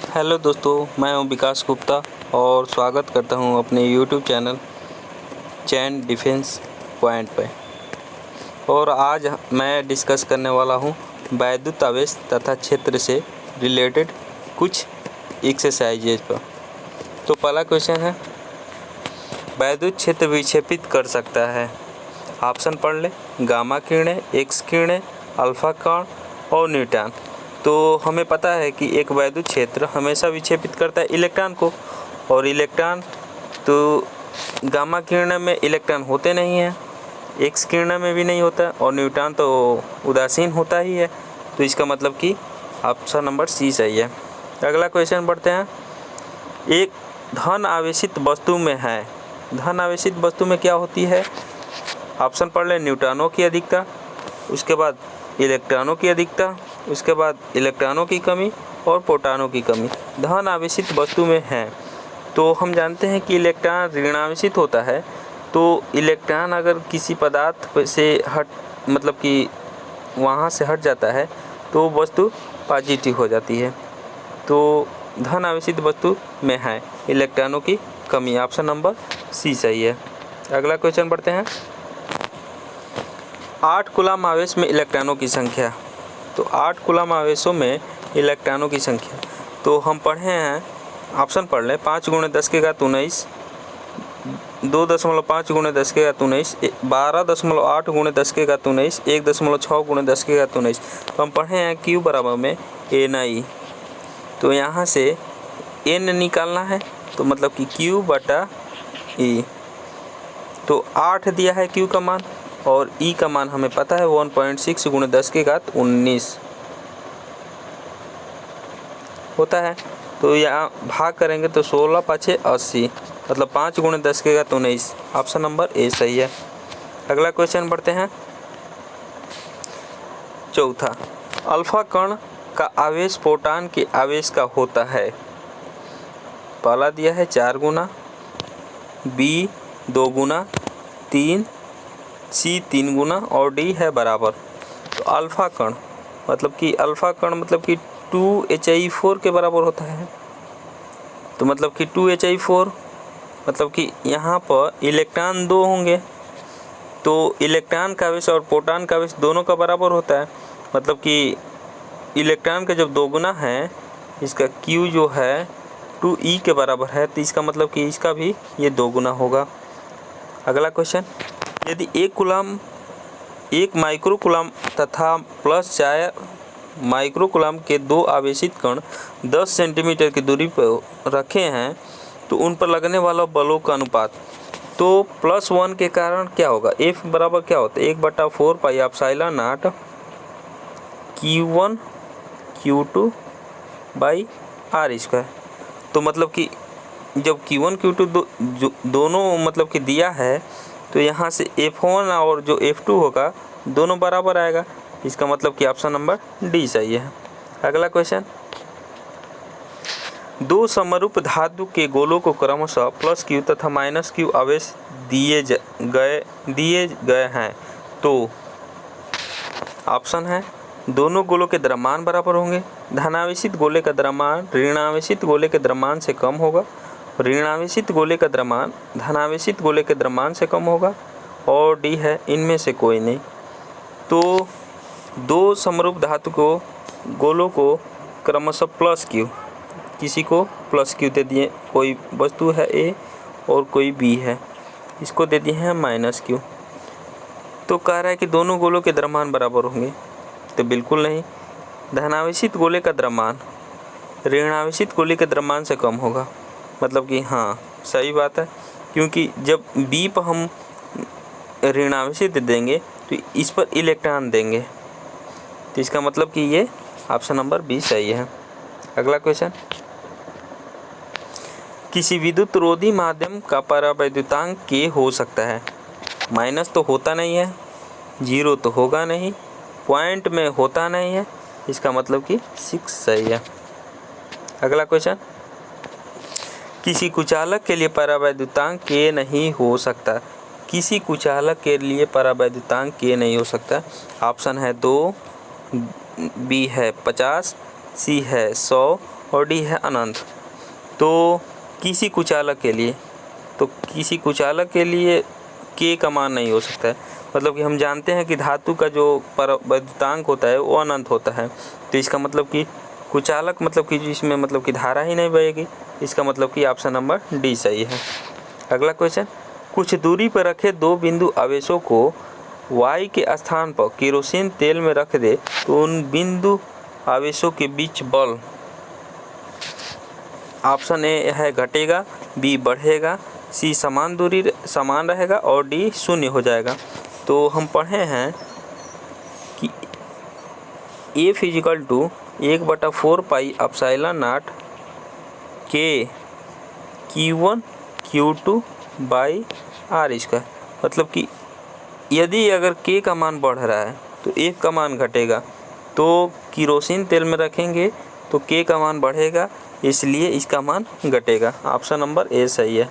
Hello दोस्तों, मैं हूं विकास गुप्ता और स्वागत करता हूं अपने यूट्यूब चैनल चैन डिफेंस पॉइंट पे। और आज मैं डिस्कस करने वाला हूं वैद्युत आवेश तथा क्षेत्र से रिलेटेड कुछ एक्सरसाइजेज पर। तो पहला क्वेश्चन है, वैद्युत क्षेत्र विक्षेपित कर सकता है। ऑप्शन पढ़ ले, गामा किरणें, एक्स किरणें, अल्फा कण और न्यूट्रॉन। तो हमें पता है कि एक वैद्युत क्षेत्र हमेशा विक्षेपित करता है इलेक्ट्रॉन को, और इलेक्ट्रॉन तो गामा किरण में इलेक्ट्रॉन होते नहीं हैं, एक्स किरण में भी नहीं होता, और न्यूट्रॉन तो उदासीन होता ही है। तो इसका मतलब कि ऑप्शन नंबर सी सही है। अगला क्वेश्चन बढ़ते हैं, एक धन आवेशित वस्तु में है। धन आवेशित वस्तु में क्या होती है? ऑप्शन पढ़ लें, न्यूट्रॉनों की अधिकता, उसके बाद इलेक्ट्रॉनों की अधिकता, उसके बाद इलेक्ट्रॉनों की कमी और प्रोटॉनों की कमी। धन आवेशित वस्तु में है तो हम जानते हैं कि इलेक्ट्रॉन ऋणावेशित होता है। तो इलेक्ट्रॉन अगर किसी पदार्थ से मतलब कि वहाँ से हट जाता है तो वस्तु पॉजिटिव हो जाती है। तो धन आवेशित वस्तु में है इलेक्ट्रॉनों की कमी। ऑप्शन नंबर सी सही है। अगला क्वेश्चन बढ़ते हैं, 8 कूलम आवेश में इलेक्ट्रॉनों की संख्या। तो 8 कूलम आवेशों में इलेक्ट्रॉनों की संख्या तो हम पढ़े हैं, ऑप्शन पढ़ लें, 5 × 10⁻19, 2.5 × 10⁻19, 12.8 × 10⁻19, 1.6 × 10⁻19। तो हम पढ़े हैं Q बराबर में Ni। तो यहाँ से N निकालना है, तो मतलब कि Q/E। तो 8 दिया है Q का मान, और E का मान हमें पता है 1.6 × 10⁻19 होता है। तो यहाँ भाग करेंगे तो 16×5 = 80, मतलब 5 × 10⁻19। ऑप्शन नंबर ए सही है। अगला क्वेश्चन बढ़ते हैं, चौथा, अल्फा कण का आवेश प्रोटॉन के आवेश का होता है। पहला दिया है 4 गुना, B 2 गुना, 3, C 3 गुना और D है बराबर। तो अल्फा कण मतलब कि 2Hi4 के बराबर होता है। तो मतलब कि 2Hi4 मतलब कि यहाँ पर इलेक्ट्रॉन 2 होंगे, तो इलेक्ट्रॉन का आवेश और प्रोटॉन का आवेश दोनों का बराबर होता है। मतलब कि इलेक्ट्रॉन का जब 2 गुना है, इसका Q जो है 2E के बराबर है, तो इसका मतलब कि इसका भी ये 2 गुना होगा। अगला क्वेश्चन, यदि 1 माइक्रो कूलम तथा +4 माइक्रो कूलम के 2 आवेशित कण 10 सेंटीमीटर की दूरी पर रखे हैं, तो उन पर लगने वाला बलों का अनुपात। तो +1 के कारण क्या होगा? F बराबर क्या होता है? 1/4 πε0 Q1 Q2/r²। तो मतलब कि जब Q1 Q2 दोनों मतलब कि दिया है, तो यहाँ से F1 और जो F2 होगा दोनों बराबर आएगा। इसका मतलब कि ऑप्शन नंबर डी सही है। अगला क्वेश्चन, 2 समरूप धातु के गोलों को क्रमशः +Q तथा -Q आवेश दिए गए हैं। तो ऑप्शन है, दोनों गोलों के द्रव्यमान बराबर होंगे, धनावेशित गोले का द्रव्यमान ऋणावेशित गोले के द्रव्यमान से कम होगा, ऋणावेशित गोले का द्रव्यमान धनावेशित गोले के द्रव्यमान से कम होगा, और डी है इनमें से कोई नहीं। तो 2 समरूप धातु को गोलों को क्रमशः +Q, किसी को +Q दे दिए, कोई वस्तु है A और कोई B है, इसको दे दिए हैं -Q। तो कह रहा है कि दोनों गोलों के द्रव्यमान बराबर होंगे, तो बिल्कुल नहीं। धनावेशित गोले का द्रव्यमान ऋणावेशित गोले के द्रव्यमान से कम होगा, मतलब कि हाँ सही बात है, क्योंकि जब B पर हम ऋणावेशित देंगे तो इस पर इलेक्ट्रॉन देंगे, तो इसका मतलब कि ये ऑप्शन नंबर बी सही है। अगला क्वेश्चन, किसी विद्युत रोधी माध्यम का परावैद्युतांक K हो सकता है। माइनस तो होता नहीं है, 0 तो होगा नहीं, पॉइंट में होता नहीं है, इसका मतलब कि 6 सही है। अगला क्वेश्चन, किसी कुचालक के लिए परावैद्युतांक K नहीं हो सकता। किसी कुचालक के लिए परावैद्युतांक K नहीं हो सकता। ऑप्शन है 2, B है 50, C है 100 और डी है अनंत। तो किसी कुचालक के लिए के का मान नहीं हो सकता है। मतलब कि हम जानते हैं कि धातु का जो वैद्युतांक होता है वो अनंत होता है। तो इसका मतलब कि कुचालक मतलब कि जिसमें मतलब कि धारा ही नहीं बहेगी। इसका मतलब कि ऑप्शन नंबर डी सही है। अगला क्वेश्चन, कुछ दूरी पर रखे दो बिंदु आवेशों को y के स्थान पर केरोसिन तेल में रख दे तो उन बिंदु आवेशों के बीच बल, ऑप्शन ए है घटेगा, बी बढ़ेगा, सी समान रहेगा और डी शून्य हो जाएगा। तो हम पढ़े हैं कि F = 1/4 पाई एप्सिलॉन नॉट के Q1 Q2 बाई r²। मतलब कि यदि अगर k का मान बढ़ रहा है तो F का मान घटेगा। तो केरोसिन तेल में रखेंगे तो k का मान बढ़ेगा, इसलिए इसका मान घटेगा। ऑप्शन नंबर ए सही है।